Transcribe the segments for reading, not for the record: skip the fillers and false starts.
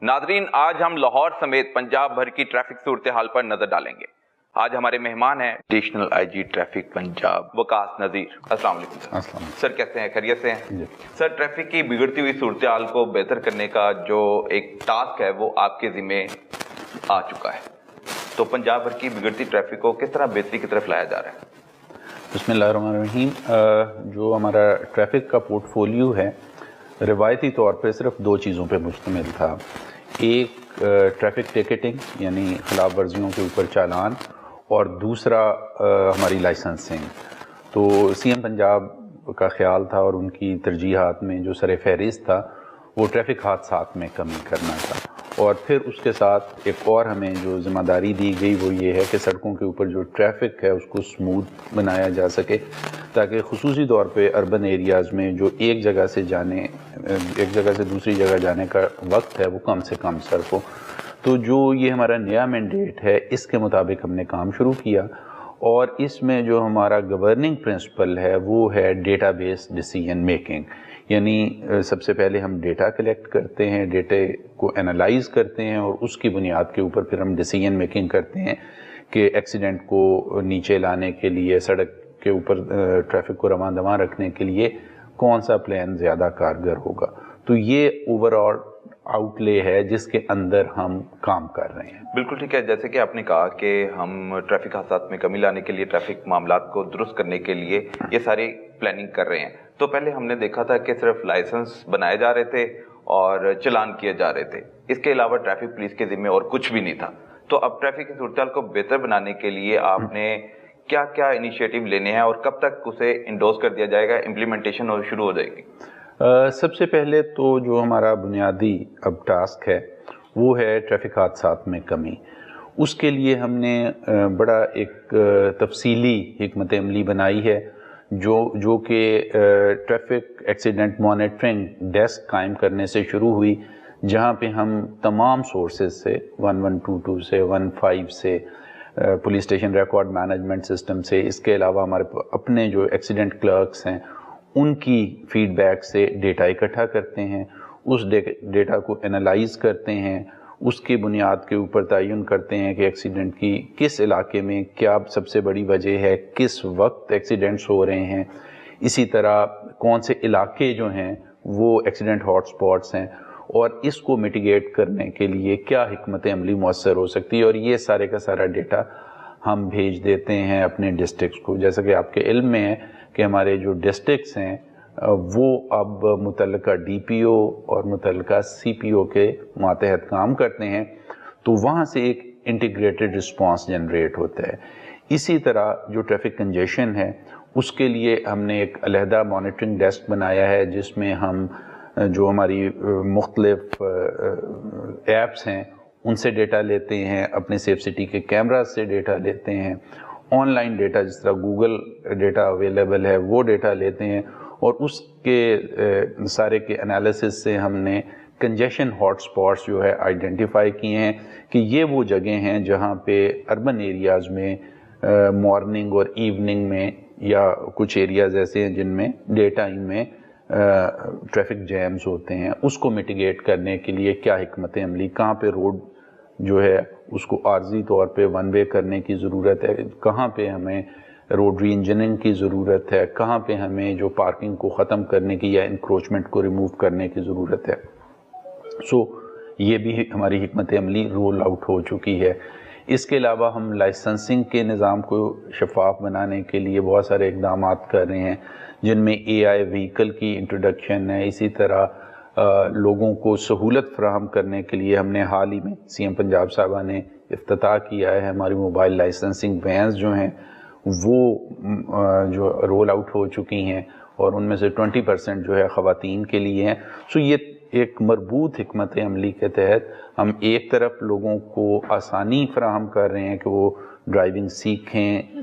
ناظرین، آج ہم لاہور سمیت پنجاب بھر کی ٹریفک صورتحال پر نظر ڈالیں گے۔ آج ہمارے مہمان ہیں additional I G traffic Punjab Waqas Nazir. السلام علیکم سر۔ سر کیسے ہیں؟ خیریت سے ہیں؟ سر، ٹریفک کی بگڑتی ہوئی صورتحال کو بہتر کرنے کا جو ایک ٹاسک ہے وہ آپ کے ذمہ آ چکا ہے، تو پنجاب بھر کی بگڑتی ٹریفک کو کس طرح بہتری کی طرف لایا جا رہا ہے؟ بسم اللہ الرحمن الرحیم۔ جو ہمارا ٹریفک کا پورٹ فولیو ہے روایتی طور پہ صرف دو چیزوں پہ مشتمل تھا۔ ایک ٹریفک ٹکٹنگ یعنی خلاف ورزیوں کے اوپر چالان، اور دوسرا ہماری لائسنسنگ۔ تو سی ایم پنجاب کا خیال تھا اور ان کی ترجیحات میں جو سر فہرست تھا وہ ٹریفک حادثات میں کمی کرنا تھا، اور پھر اس کے ساتھ ایک اور ہمیں جو ذمہ داری دی گئی وہ یہ ہے کہ سڑکوں کے اوپر جو ٹریفک ہے اس کو سموتھ بنایا جا سکے، تاکہ خصوصی طور پہ اربن ایریاز میں جو ایک جگہ سے دوسری جگہ جانے کا وقت ہے وہ کم سے کم صرف ہو۔ تو جو یہ ہمارا نیا مینڈیٹ ہے اس کے مطابق ہم نے کام شروع کیا، اور اس میں جو ہمارا گورننگ پرنسپل ہے وہ ہے ڈیٹا بیس ڈیسیجن میکنگ، یعنی سب سے پہلے ہم ڈیٹا کلیکٹ کرتے ہیں، ڈیٹا کو انالائز کرتے ہیں، اور اس کی بنیاد کے اوپر پھر ہم ڈیسیجن میکنگ کرتے ہیں کہ ایکسیڈنٹ کو نیچے لانے کے لیے، سڑک کے اوپر ٹریفک کو رواں دواں رکھنے کے لیے کون سا پلان زیادہ کارگر ہوگا۔ تو یہ اوور آل آؤٹ لے ہے جس کے اندر ہم کام کر رہے ہیں۔ بالکل ٹھیک ہے، جیسے کہ آپ نے کہا کہ ہم ٹریفک حادثات میں کمی لانے کے لیے، ٹریفک معاملات کو درست کرنے کے لیے یہ ساری پلاننگ کر رہے ہیں۔ تو پہلے ہم نے دیکھا تھا کہ صرف لائسنس بنائے جا رہے تھے اور چلان کیے جا رہے تھے، اس کے علاوہ ٹریفک پولیس کے ذمہ اور کچھ بھی نہیں تھا۔ تو اب ٹریفک کی صورتحال کو بہتر بنانے کے لیے آپ نے کیا کیا انیشیٹو لینے ہیں، اور کب تک اسے انڈورس کر دیا جائے گا، امپلیمنٹیشن شروع ہو جائے گی؟ سب سے پہلے تو جو ہمارا بنیادی اب ٹاسک ہے وہ ہے ٹریفک حادثات میں کمی۔ اس کے لیے ہم نے بڑا ایک تفصیلی حکمت عملی بنائی ہے جو کہ ٹریفک ایکسیڈنٹ مانیٹرنگ ڈیسک قائم کرنے سے شروع ہوئی، جہاں پہ ہم تمام سورسز سے 1122 سے 15 سے police station record management system سے، اس کے علاوہ ہمارے اپنے جو ایکسیڈنٹ کلرکس ہیں ان کی فیڈ بیک سے ڈیٹا اکٹھا کرتے ہیں، اس ڈیٹا کو انالائز کرتے ہیں، اس کی بنیاد کے اوپر تعین کرتے ہیں کہ ایکسیڈنٹ کی کس علاقے میں کیا سب سے بڑی وجہ ہے، کس وقت ایکسیڈنٹس ہو رہے ہیں، اسی طرح کون سے علاقے جو ہیں وہ ایکسیڈنٹ ہاٹ سپاٹس ہیں، اور اس کو میٹیگیٹ کرنے کے لیے کیا حکمت عملی مؤثر ہو سکتی ہے۔ اور یہ سارے کا سارا ڈیٹا ہم بھیج دیتے ہیں اپنے ڈسٹرکٹس کو۔ جیسا کہ آپ کے علم میں ہے کہ ہمارے جو ڈسٹرکٹس ہیں وہ اب متعلقہ ڈی پی او اور متعلقہ سی پی او کے ماتحت کام کرتے ہیں، تو وہاں سے ایک انٹیگریٹڈ رسپانس جنریٹ ہوتا ہے۔ اسی طرح جو ٹریفک کنجیشن ہے اس کے لیے ہم نے ایک علیحدہ مانیٹرنگ ڈیسک بنایا ہے، جس میں ہم جو ہماری مختلف ایپس ہیں ان سے ڈیٹا لیتے ہیں، اپنے سیف سٹی کے کیمراز سے ڈیٹا لیتے ہیں، آن لائن ڈیٹا جس طرح گوگل ڈیٹا اویلیبل ہے وہ ڈیٹا لیتے ہیں، اور اس کے سارے کے انالیسس سے ہم نے کنجیشن ہاٹ سپاٹس جو ہے آئیڈینٹیفائی کیے ہیں کہ یہ وہ جگہیں ہیں جہاں پہ اربن ایریاز میں مارننگ اور ایوننگ میں، یا کچھ ایریاز ایسے ہیں جن میں ڈے ٹائم میں ٹریفک جیمز ہوتے ہیں، اس کو میٹیگیٹ کرنے کے لیے کیا حکمت عملی، کہاں پہ روڈ جو ہے اس کو عارضی طور پہ ون وے کرنے کی ضرورت ہے، کہاں پہ ہمیں روڈ ری انجننگ کی ضرورت ہے، کہاں پہ ہمیں جو پارکنگ کو ختم کرنے کی یا انکروچمنٹ کو ریموو کرنے کی ضرورت ہے۔ یہ بھی ہماری حکمت عملی رول آؤٹ ہو چکی ہے۔ اس کے علاوہ ہم لائسنسنگ کے نظام کو شفاف بنانے کے لیے بہت سارے اقدامات کر رہے ہیں، جن میں اے آئی وہیکل کی انٹروڈکشن ہے۔ اسی طرح لوگوں کو سہولت فراہم کرنے کے لیے ہم نے حال ہی میں سی ایم پنجاب صاحبہ نے افتتاح کیا ہے، ہماری موبائل لائسنسنگ وینز جو ہیں وہ جو رول آؤٹ ہو چکی ہیں، اور ان میں سے 20% جو ہے خواتین کے لیے ہیں۔ یہ ایک مربوط حکمت عملی کے تحت ہم ایک طرف لوگوں کو آسانی فراہم کر رہے ہیں کہ وہ ڈرائیونگ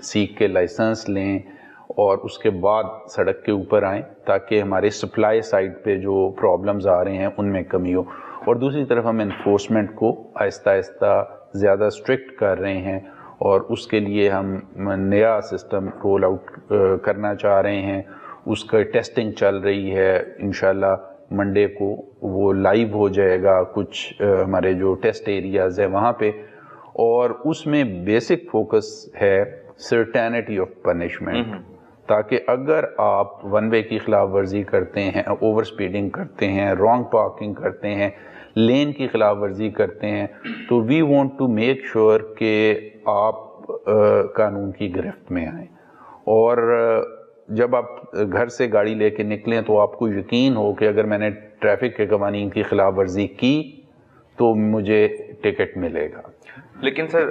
سیکھ کے لائسنس لیں، اور اس کے بعد سڑک کے اوپر آئیں، تاکہ ہمارے سپلائی سائڈ پہ جو پرابلمز آ رہے ہیں ان میں کمی ہو۔ اور دوسری طرف ہم انفورسمنٹ کو آہستہ آہستہ زیادہ اسٹرکٹ کر رہے ہیں، اور اس کے لیے ہم نیا سسٹم رول آؤٹ کرنا چاہ رہے ہیں۔ اس کا ٹیسٹنگ چل رہی ہے، انشاءاللہ منڈے کو وہ لائیو ہو جائے گا کچھ ہمارے جو ٹیسٹ ایریاز ہیں وہاں پہ، اور اس میں بیسک فوکس ہے سرٹینٹی آف پنشمنٹ، تاکہ اگر آپ ون وے کی خلاف ورزی کرتے ہیں، اوور سپیڈنگ کرتے ہیں، رانگ پارکنگ کرتے ہیں، لین کی خلاف ورزی کرتے ہیں، تو we want to make sure کہ آپ قانون کی گرفت میں آئیں، اور جب آپ گھر سے گاڑی لے کے نکلیں تو آپ کو یقین ہو کہ اگر میں نے ٹریفک کے قوانین کی خلاف ورزی کی تو مجھے ٹکٹ ملے گا۔ لیکن سر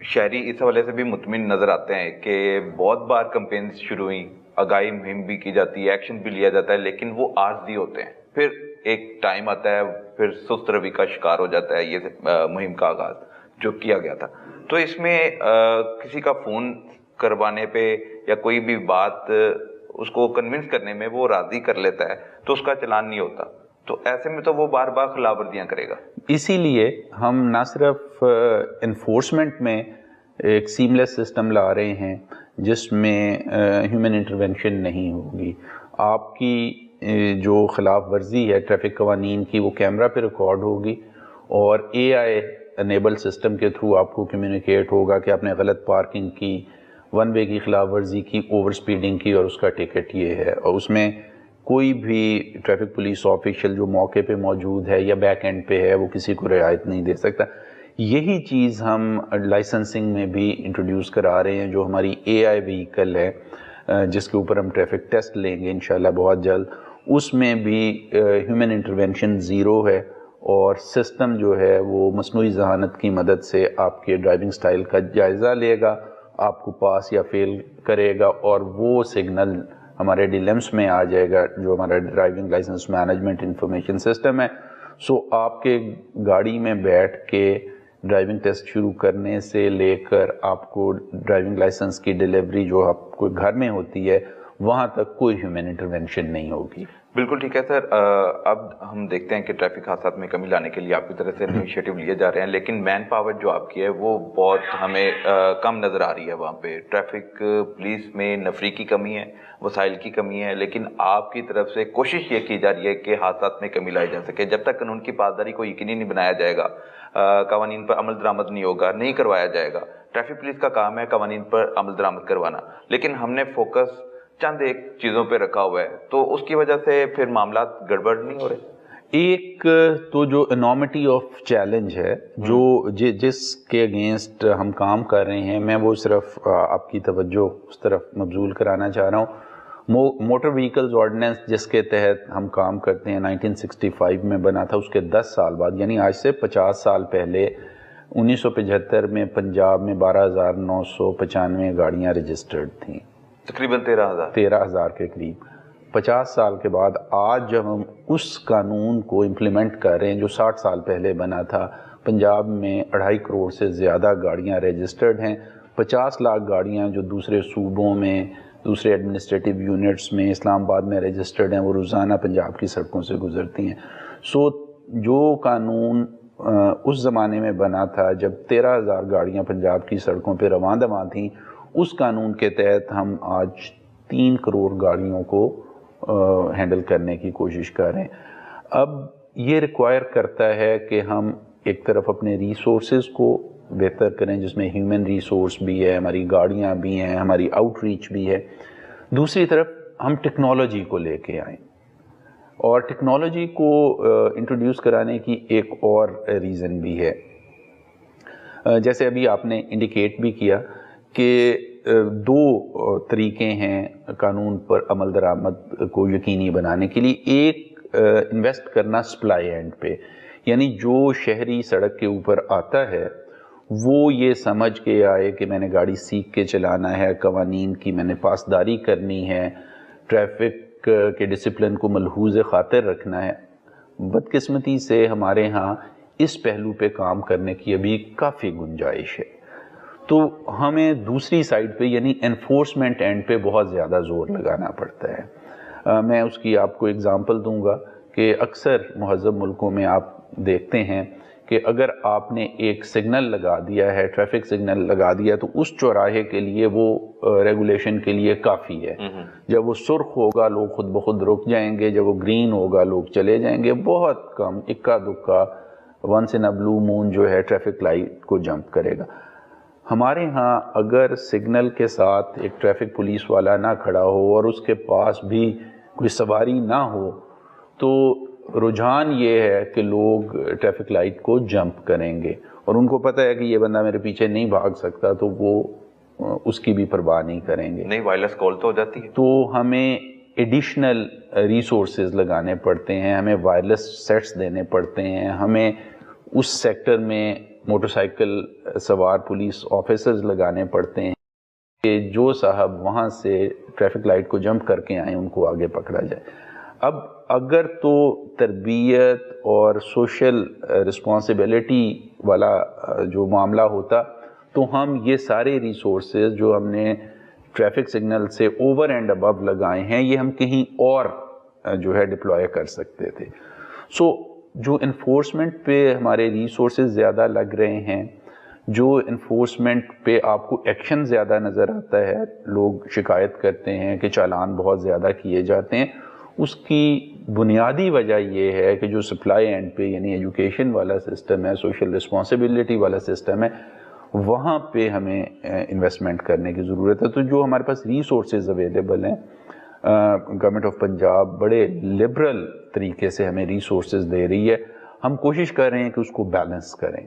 شہری اس حوالے سے بھی مطمئن نظر آتے ہیں کہ بہت بار کمپینز شروع ہوئی، آگاہی مہم بھی کی جاتی ہے، ایکشن بھی لیا جاتا ہے، لیکن وہ عارضی ہوتے ہیں، پھر ایک ٹائم آتا ہے پھر سست روی کا شکار ہو جاتا ہے یہ مہم کا آغاز جو کیا گیا تھا۔ تو اس میں کسی کا فون کروانے پہ یا کوئی بھی بات اس کو کنونس کرنے میں وہ راضی کر لیتا ہے تو اس کا چلان نہیں ہوتا، تو ایسے میں تو وہ بار بار خلاف ورزیاں کرے گا۔ اسی لیے ہم نہ صرف انفورسمنٹ میں ایک سیملیس سسٹم لا رہے ہیں جس میں ہیومن انٹرونشن نہیں ہوگی، آپ کی جو خلاف ورزی ہے ٹریفک قوانین کی وہ کیمرہ پہ ریکارڈ ہوگی، اور اے آئی انیبل سسٹم کے تھرو آپ کو کمیونیکیٹ ہوگا کہ آپ نے غلط پارکنگ کی، ون وے کی خلاف ورزی کی، اوور سپیڈنگ کی، اور اس کا ٹکٹ یہ ہے، اور اس میں کوئی بھی ٹریفک پولیس آفیشل جو موقع پہ موجود ہے یا بیک اینڈ پہ ہے وہ کسی کو رعایت نہیں دے سکتا۔ یہی چیز ہم لائسنسنگ میں بھی انٹروڈیوس کرا رہے ہیں، جو ہماری اے آئی وہیکل ہے جس کے اوپر ہم ٹریفک ٹیسٹ لیں گے انشاءاللہ بہت جلد، اس میں بھی ہیومن انٹرونشن زیرو ہے، اور سسٹم جو ہے وہ مصنوعی ذہانت کی مدد سے آپ کے ڈرائیونگ سٹائل کا جائزہ لے گا، آپ کو پاس یا فیل کرے گا، اور وہ سگنل ہمارے ڈیلمس میں آ جائے گا جو ہمارا driving licence management information system ہے۔ سو آپ کے گاڑی میں بیٹھ کے ڈرائیونگ ٹیسٹ شروع کرنے سے لے کر آپ کو ڈرائیونگ لائسنس کی ڈیلیوری جو آپ کو گھر میں ہوتی ہے وہاں تک کوئی ہیومن انٹرونشن نہیں ہوگی۔ بالکل ٹھیک ہے سر۔ اب ہم دیکھتے ہیں کہ ٹریفک حادثات میں کمی لانے کے لیے آپ کی طرف سے انیشیٹو لیے جا رہے ہیں، لیکن مین پاور جو آپ کی ہے وہ بہت ہمیں کم نظر آ رہی ہے وہاں پہ۔ ٹریفک پولیس میں نفری کی کمی ہے، وسائل کی کمی ہے، لیکن آپ کی طرف سے کوشش یہ کی جا رہی ہے کہ حادثات میں کمی لائی جا سکے۔ جب تک قانون کی پاسداری کو یقینی نہیں بنایا جائے گا، قوانین پر عمل درآمد نہیں ہوگا، نہیں کروایا جائے گا۔ ٹریفک پولیس کا کام ہے قوانین پر عمل درآمد کروانا، لیکن ہم نے فوکس چند ایک چیزوں پہ رکھا ہوا ہے، تو اس کی وجہ سے پھر معاملات گڑبڑ نہیں ہو رہے۔ ایک تو جو انارمٹی آف چیلنج ہے جو جس کے اگینسٹ ہم کام کر رہے ہیں، میں وہ صرف آپ کی توجہ اس طرف مبذول کرانا چاہ رہا ہوں۔ موٹر وہیکلز آرڈیننس جس کے تحت ہم کام کرتے ہیں 1965 میں بنا تھا، اس کے 10 سال بعد یعنی آج سے 50 سال پہلے 1975 میں پنجاب میں 12,995 گاڑیاں رجسٹرڈ تھیں، تقریباً 13,000 کے قریب۔ 50 سال کے بعد آج جب ہم اس قانون کو امپلیمنٹ کر رہے ہیں جو 60 سال پہلے بنا تھا، پنجاب میں 2.5 کروڑ سے زیادہ گاڑیاں رجسٹرڈ ہیں، 50 لاکھ گاڑیاں جو دوسرے صوبوں میں، دوسرے ایڈمنسٹریٹو یونٹس میں، اسلام آباد میں رجسٹرڈ ہیں، وہ روزانہ پنجاب کی سڑکوں سے گزرتی ہیں۔ سو جو قانون اس زمانے میں بنا تھا جب 13,000 گاڑیاں پنجاب کی سڑکوں پہ رواں دواں تھیں، اس قانون کے تحت ہم آج 3 کروڑ گاڑیوں کو ہینڈل کرنے کی کوشش کر رہے ہیں۔ اب یہ ریکوائر کرتا ہے کہ ہم ایک طرف اپنے ریسورسز کو بہتر کریں، جس میں ہیومن ریسورس بھی ہے، ہماری گاڑیاں بھی ہیں، ہماری آؤٹ ریچ بھی ہے، دوسری طرف ہم ٹیکنالوجی کو لے کے آئیں، اور ٹیکنالوجی کو انٹروڈیوس کرانے کی ایک اور ریزن بھی ہے۔ جیسے ابھی آپ نے انڈیکیٹ بھی کیا کہ 2 طریقے ہیں قانون پر عمل درآمد کو یقینی بنانے کے لیے۔ ایک انویسٹ کرنا سپلائی اینڈ پہ، یعنی جو شہری سڑک کے اوپر آتا ہے وہ یہ سمجھ کے آئے کہ میں نے گاڑی سیکھ کے چلانا ہے، قوانین کی میں نے پاسداری کرنی ہے، ٹریفک کے ڈسپلن کو ملحوظ خاطر رکھنا ہے۔ بدقسمتی سے ہمارے ہاں اس پہلو پہ کام کرنے کی ابھی کافی گنجائش ہے، تو ہمیں دوسری سائڈ پہ یعنی انفورسمنٹ اینڈ پہ بہت زیادہ زور لگانا پڑتا ہے۔ میں اس کی آپ کو اگزامپل دوں گا کہ اکثر مہذب ملکوں میں آپ دیکھتے ہیں کہ اگر آپ نے ایک سگنل لگا دیا ہے، ٹریفک سگنل لگا دیا، تو اس چوراہے کے لیے وہ ریگولیشن کے لیے کافی ہے. جب وہ سرخ ہوگا لوگ خود بخود رک جائیں گے، جب وہ گرین ہوگا لوگ چلے جائیں گے. بہت کم اکا دکا ونس ان اے بلو مون جو ہے ٹریفک لائٹ کو جمپ کرے گا. ہمارے ہاں اگر سگنل کے ساتھ ایک ٹریفک پولیس والا نہ کھڑا ہو اور اس کے پاس بھی کوئی سواری نہ ہو تو رجحان یہ ہے کہ لوگ ٹریفک لائٹ کو جمپ کریں گے، اور ان کو پتہ ہے کہ یہ بندہ میرے پیچھے نہیں بھاگ سکتا تو وہ اس کی بھی پرواہ نہیں کریں گے. نہیں وائرلیس کال تو ہو جاتی ہے. تو ہمیں ایڈیشنل ریسورسز لگانے پڑتے ہیں، ہمیں وائرلیس سیٹس دینے پڑتے ہیں، ہمیں اس سیکٹر میں موٹر سائیکل سوار پولیس آفیسرز لگانے پڑتے ہیں کہ جو صاحب وہاں سے ٹریفک لائٹ کو جمپ کر کے آئیں ان کو آگے پکڑا جائے. اب اگر تو تربیت اور سوشل رسپانسبلٹی والا جو معاملہ ہوتا تو ہم یہ سارے ریسورسز جو ہم نے ٹریفک سگنل سے اوور اینڈ ابو لگائے ہیں یہ ہم کہیں اور جو ہے ڈپلوائے کر سکتے تھے. سو جو انفورسمنٹ پہ ہمارے ریسورسز زیادہ لگ رہے ہیں، جو انفورسمنٹ پہ آپ کو ایکشن زیادہ نظر آتا ہے، لوگ شکایت کرتے ہیں کہ چالان بہت زیادہ کیے جاتے ہیں، اس کی بنیادی وجہ یہ ہے کہ جو سپلائی اینڈ پہ یعنی ایجوکیشن والا سسٹم ہے، سوشل رسپانسبلٹی والا سسٹم ہے، وہاں پہ ہمیں انویسٹمنٹ کرنے کی ضرورت ہے. تو جو ہمارے پاس ریسورسز اویلیبل ہیں، گورنمنٹ آف پنجاب بڑے لبرل طریقے سے ہمیں ریسورسز دے رہی ہے. ہم کوشش کر رہے ہیں کہ اس کو بیلنس کریں.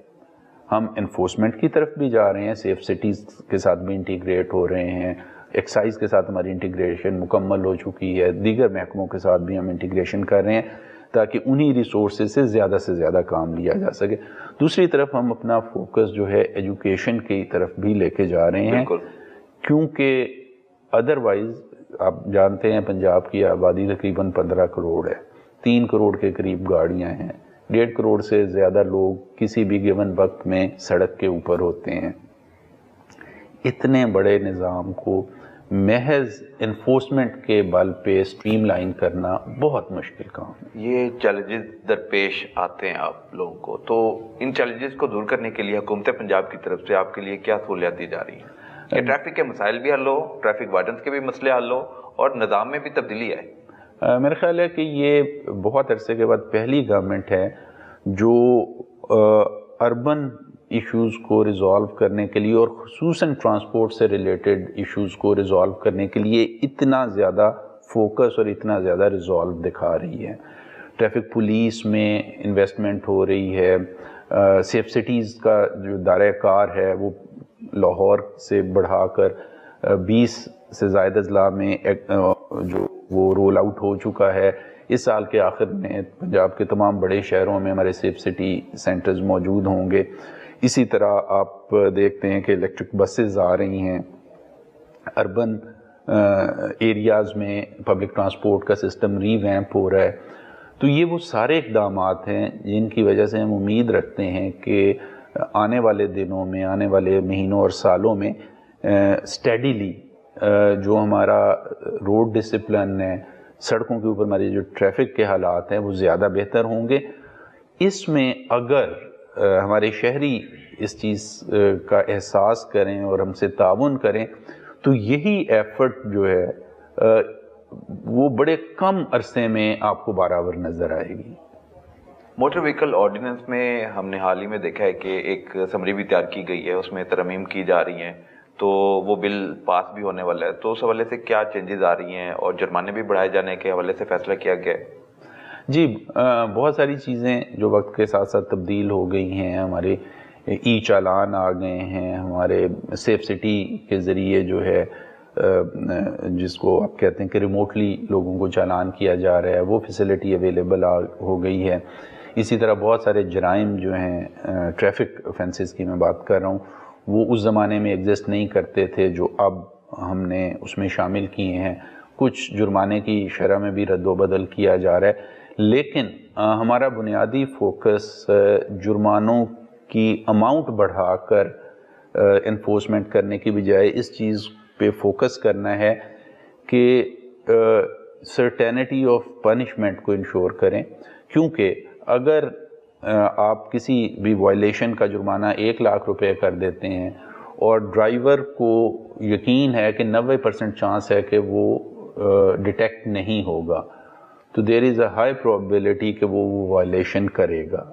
ہم انفورسمنٹ کی طرف بھی جا رہے ہیں، سیف سٹیز کے ساتھ بھی انٹیگریٹ ہو رہے ہیں، ایکسائز کے ساتھ ہماری انٹیگریشن مکمل ہو چکی ہے، دیگر محکموں کے ساتھ بھی ہم انٹیگریشن کر رہے ہیں تاکہ انہی ریسورسز سے زیادہ کام لیا جا سکے. دوسری طرف ہم اپنا فوکس جو ہے ایجوکیشن کی طرف بھی لے کے جا رہے ہیں، کیونکہ ادروائز آپ جانتے ہیں پنجاب کی آبادی تقریباً 15 کروڑ ہے، 3 کروڑ کے قریب گاڑیاں ہیں، 1.5 کروڑ سے زیادہ لوگ کسی بھی گیون وقت میں سڑک کے اوپر ہوتے ہیں. اتنے بڑے نظام کو محض انفورسمنٹ کے بل پہ سٹریم لائن کرنا بہت مشکل کام ہے. یہ چیلنجز درپیش آتے ہیں آپ لوگوں کو، تو ان چیلنجز کو دور کرنے کے لیے حکومت پنجاب کی طرف سے آپ کے لیے کیا سہولیات دی جا رہی ہیں کہ ٹریفک کے مسائل بھی حل ہو، ٹریفک وارڈنس کے بھی مسئلے حل ہو اور نظام میں بھی تبدیلی آئے؟ میرا خیال ہے کہ یہ بہت عرصے کے بعد پہلی گورنمنٹ ہے جو اربن ایشوز کو ریزالو کرنے کے لیے اور خصوصاً ٹرانسپورٹ سے ریلیٹڈ ایشوز کو ریزالو کرنے کے لیے اتنا زیادہ فوکس اور اتنا زیادہ ریزالو دکھا رہی ہے. ٹریفک پولیس میں انویسٹمنٹ ہو رہی ہے، سیف سٹیز کا جو دائرہ کار ہے وہ لاہور سے بڑھا کر 20 سے زائد اضلاع میں جو وہ رول آؤٹ ہو چکا ہے. اس سال کے آخر میں پنجاب کے تمام بڑے شہروں میں ہمارے سیف سٹی سینٹرز موجود ہوں گے. اسی طرح آپ دیکھتے ہیں کہ الیکٹرک بسز آ رہی ہیں، اربن ایریاز میں پبلک ٹرانسپورٹ کا سسٹم ری ویمپ ہو رہا ہے. تو یہ وہ سارے اقدامات ہیں جن کی وجہ سے ہم امید رکھتے ہیں کہ آنے والے دنوں میں، آنے والے مہینوں اور سالوں میں اسٹیڈیلی جو ہمارا روڈ ڈسپلن ہے، سڑکوں کے اوپر ہماری جو ٹریفک کے حالات ہیں وہ زیادہ بہتر ہوں گے. اس میں اگر ہمارے شہری اس چیز کا احساس کریں اور ہم سے تعاون کریں تو یہی ایفرٹ جو ہے وہ بڑے کم عرصے میں آپ کو برابر نظر آئے گی. موٹر وہیکل آرڈیننس میں ہم نے حال ہی میں دیکھا ہے کہ ایک سمری بھی تیار کی گئی ہے، اس میں ترمیم کی جا رہی ہیں، تو وہ بل پاس بھی ہونے والا ہے. تو اس حوالے سے کیا چینجز آ رہی ہیں اور جرمانے بھی بڑھائے جانے کے حوالے سے فیصلہ کیا گیا ہے؟ جی بہت ساری چیزیں جو وقت کے ساتھ ساتھ تبدیل ہو گئی ہیں. ہمارے ای چالان آ گئے ہیں، ہمارے سیف سٹی کے ذریعے جو ہے جس کو آپ کہتے ہیں کہ ریموٹلی لوگوں کو چالان کیا جا رہا ہے، وہ فیسلٹی اویلیبل ہو گئی ہے. اسی طرح بہت سارے جرائم جو ہیں ٹریفک offenses کی میں بات کر رہا ہوں، وہ اس زمانے میں ایگزسٹ نہیں کرتے تھے جو اب ہم نے اس میں شامل کیے ہیں. کچھ جرمانے کی شرح میں بھی رد و بدل کیا جا رہا ہے، لیکن ہمارا بنیادی فوکس جرمانوں کی اماؤنٹ بڑھا کر انفورسمنٹ کرنے کی بجائے اس چیز پہ فوکس کرنا ہے کہ سرٹینٹی آف پنشمنٹ کو انشور کریں. کیونکہ اگر آپ کسی بھی وائلیشن کا جرمانہ 1,00,000 روپے کر دیتے ہیں اور ڈرائیور کو یقین ہے کہ 90% چانس ہے کہ وہ ڈیٹیکٹ نہیں ہوگا، تو دیر از اے ہائی پروبیبلٹی کہ وہ وائلیشن کرے گا۔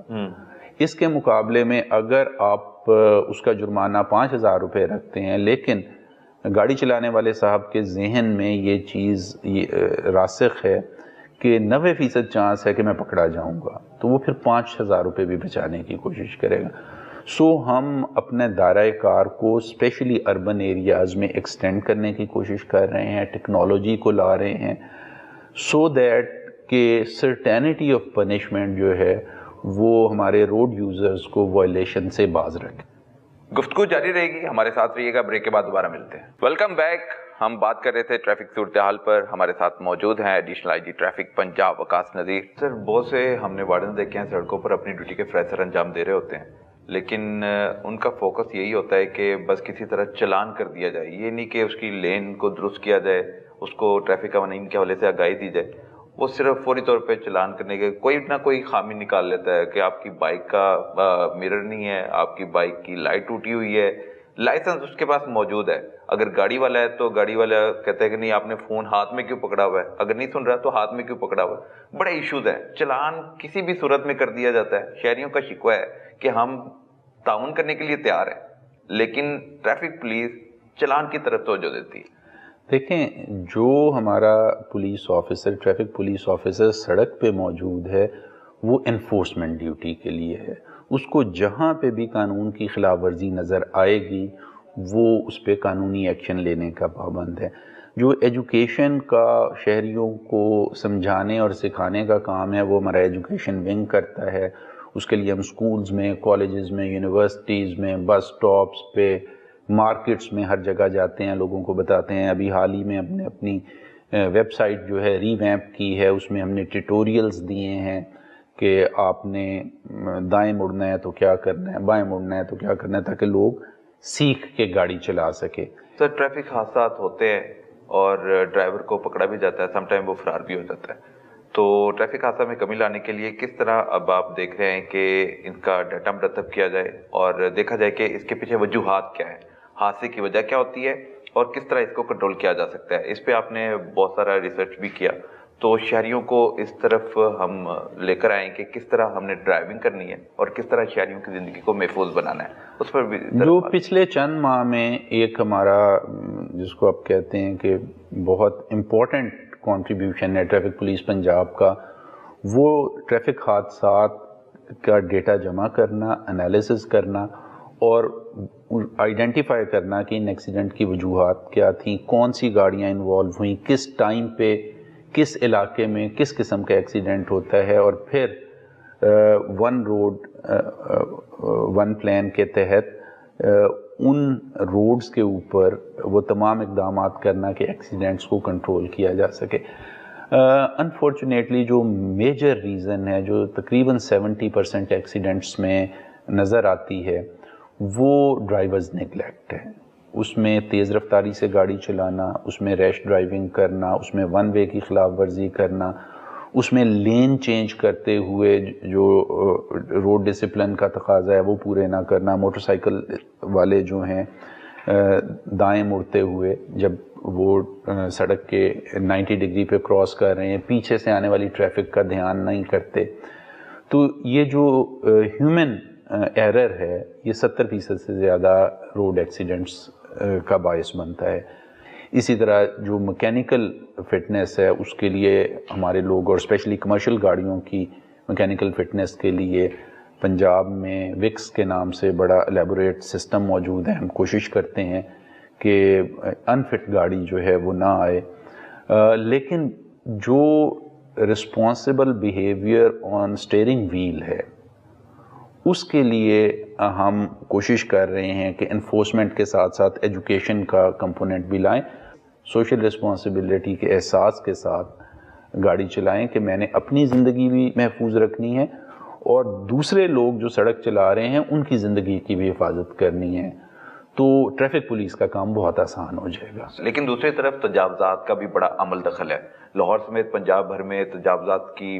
اس کے مقابلے میں اگر آپ اس کا جرمانہ 5,000 روپے رکھتے ہیں لیکن گاڑی چلانے والے صاحب کے ذہن میں یہ چیز راسخ ہے کہ 90% چانس ہے کہ میں پکڑا جاؤں گا، تو وہ پھر 5,000 روپے بھی بچانے کی کوشش کرے گا۔ سو ہم اپنے دائرۂ کار کو اسپیشلی اربن ایریاز میں ایکسٹینڈ کرنے کی کوشش کر رہے ہیں، ٹیکنالوجی کو لا رہے ہیں سو دیٹ کہ سرٹینٹی آف پنشمنٹ جو ہے وہ ہمارے روڈ یوزرز کو وائلیشن سے باز رکھے۔ گفتگو جاری رہے گی، ہمارے ساتھ رہیے گا، بریک کے بعد دوبارہ ملتے ہیں۔ Welcome back. ہم بات کر رہے تھے ٹریفک صورتحال پر، ہمارے ساتھ موجود ہیں additional I G traffic Punjab Waqas Nazir. Sir, بہت سے ہم نے وارڈن دیکھے ہیں سڑکوں پر اپنی ڈیوٹی کے فریض سر انجام دے رہے ہوتے ہیں، لیکن ان کا فوکس یہی ہوتا ہے کہ بس کسی طرح چلان کر دیا جائے، یہ نہیں کہ اس کی لین کو درست کیا جائے، اس کو ٹریفک قوانین کے حوالے سے آگاہی دی جائے۔ وہ صرف فوری طور پہ چلان کرنے کے کوئی نہ کوئی خامی نکال لیتا ہے کہ آپ کی بائک کا مرر نہیں ہے، آپ کی بائک کی لائٹ ٹوٹی ہوئی ہے، لائسنس اس کے پاس موجود ہے، اگر گاڑی والا ہے تو گاڑی والا کہتا ہے کہ نہیں آپ نے فون ہاتھ میں کیوں پکڑا ہوا ہے، اگر نہیں سن رہا تو ہاتھ میں کیوں پکڑا ہوا ہے۔ بڑے ایشوز ہیں، چلان کسی بھی صورت میں کر دیا جاتا ہے۔ شہریوں کا شکوہ ہے کہ ہم تعاون کرنے کے لیے تیار ہیں لیکن ٹریفک پولیس چلان کی طرف توجہ دیتی ہے۔ دیکھیں، جو ہمارا police officer, traffic police officer سڑک پہ موجود ہے وہ انفورسمنٹ ڈیوٹی کے لیے ہے۔ اس کو جہاں پہ بھی قانون کی خلاف ورزی نظر آئے گی وہ اس پہ قانونی ایکشن لینے کا پابند ہے۔ جو ایجوکیشن کا شہریوں کو سمجھانے اور سکھانے کا کام ہے وہ ہمارا ایجوکیشن ونگ کرتا ہے۔ اس کے لیے ہم سکولز میں، کالجز میں، یونیورسٹیز میں، بس سٹاپس پہ، مارکیٹس میں ہر جگہ جاتے ہیں، لوگوں کو بتاتے ہیں۔ ابھی حال ہی میں ہم نے اپنی ویب سائٹ جو ہے ری ویمپ کی ہے، اس میں ہم نے ٹیوٹوریلز دیے ہیں کہ آپ نے دائیں مڑنا ہے تو کیا کرنا ہے، بائیں مڑنا ہے تو کیا کرنا ہے، تاکہ لوگ سیکھ کے گاڑی چلا سکے۔ سر، ٹریفک حادثات ہوتے ہیں اور ڈرائیور کو پکڑا بھی جاتا ہے، سم ٹائم وہ فرار بھی ہو جاتا ہے، تو ٹریفک حادثہ میں کمی لانے کے لیے کس طرح اب آپ دیکھ رہے ہیں کہ ان کا ڈیٹا مرتب کیا جائے اور دیکھا جائے کہ اس کے پیچھے وجوہات کیا ہیں، حادثے کی وجہ کیا ہوتی ہے اور کس طرح اس کو کنٹرول کیا جا سکتا ہے؟ اس پہ آپ نے بہت سارا ریسرچ بھی کیا، تو شہریوں کو اس طرف ہم لے کر آئیں کہ کس طرح ہم نے ڈرائیونگ کرنی ہے اور کس طرح شہریوں کی زندگی کو محفوظ بنانا ہے، اس پر بھی جو پچھلے چند ماہ میں ایک ہمارا جس کو آپ کہتے ہیں کہ بہت امپورٹنٹ کنٹریبیوشن ہے ٹریفک پولیس پنجاب کا، وہ ٹریفک حادثات کا ڈیٹا جمع کرنا، انالیسس کرنا اور آئیڈینٹیفائی کرنا کہ ان ایکسیڈنٹ کی وجوہات کیا تھیں، کون سی گاڑیاں انوالو ہوئیں، کس ٹائم پہ کس علاقے میں کس قسم کا ایکسیڈنٹ ہوتا ہے، اور پھر ون روڈ ون پلان کے تحت ان روڈز کے اوپر وہ تمام اقدامات کرنا کہ ایکسیڈنٹس کو کنٹرول کیا جا سکے۔ انفارچونیٹلی جو میجر ریزن ہے جو تقریباً 70% ایکسیڈنٹس میں نظر آتی ہے وہ ڈرائیورز نیگلیکٹ ہے۔ اس میں تیز رفتاری سے گاڑی چلانا، اس میں ریش ڈرائیونگ کرنا، اس میں ون وے کی خلاف ورزی کرنا، اس میں لین چینج کرتے ہوئے جو روڈ ڈسپلن کا تقاضا ہے وہ پورے نہ کرنا، موٹر سائیکل والے جو ہیں دائیں مڑتے ہوئے جب وہ سڑک کے 90 ڈگری پہ کراس کر رہے ہیں پیچھے سے آنے والی ٹریفک کا دھیان نہیں کرتے، تو یہ جو ہیومن ایرر ہے یہ 70% سے زیادہ روڈ ایکسیڈنٹس کا باعث بنتا ہے۔ اسی طرح جو مکینیکل فٹنس ہے اس کے لیے ہمارے لوگ، اور اسپیشلی کمرشل گاڑیوں کی مکینیکل فٹنس کے لیے پنجاب میں وکس کے نام سے بڑا الیبوریٹ سسٹم موجود ہے۔ ہم کوشش کرتے ہیں کہ انفٹ گاڑی جو ہے وہ نہ آئے، لیکن جو رسپانسبل بیہیویئر آن اسٹیئرنگ ویل ہے اس کے لیے ہم کوشش کر رہے ہیں کہ انفورسمنٹ کے ساتھ ساتھ ایجوکیشن کا کمپوننٹ بھی لائیں، سوشل رسپانسبلٹی کے احساس کے ساتھ گاڑی چلائیں کہ میں نے اپنی زندگی بھی محفوظ رکھنی ہے اور دوسرے لوگ جو سڑک چلا رہے ہیں ان کی زندگی کی بھی حفاظت کرنی ہے، تو ٹریفک پولیس کا کام بہت آسان ہو جائے گا۔ لیکن دوسری طرف تجاوزات کا بھی بڑا عمل دخل ہے۔ لاہور سمیت پنجاب بھر میں تجاوزات کی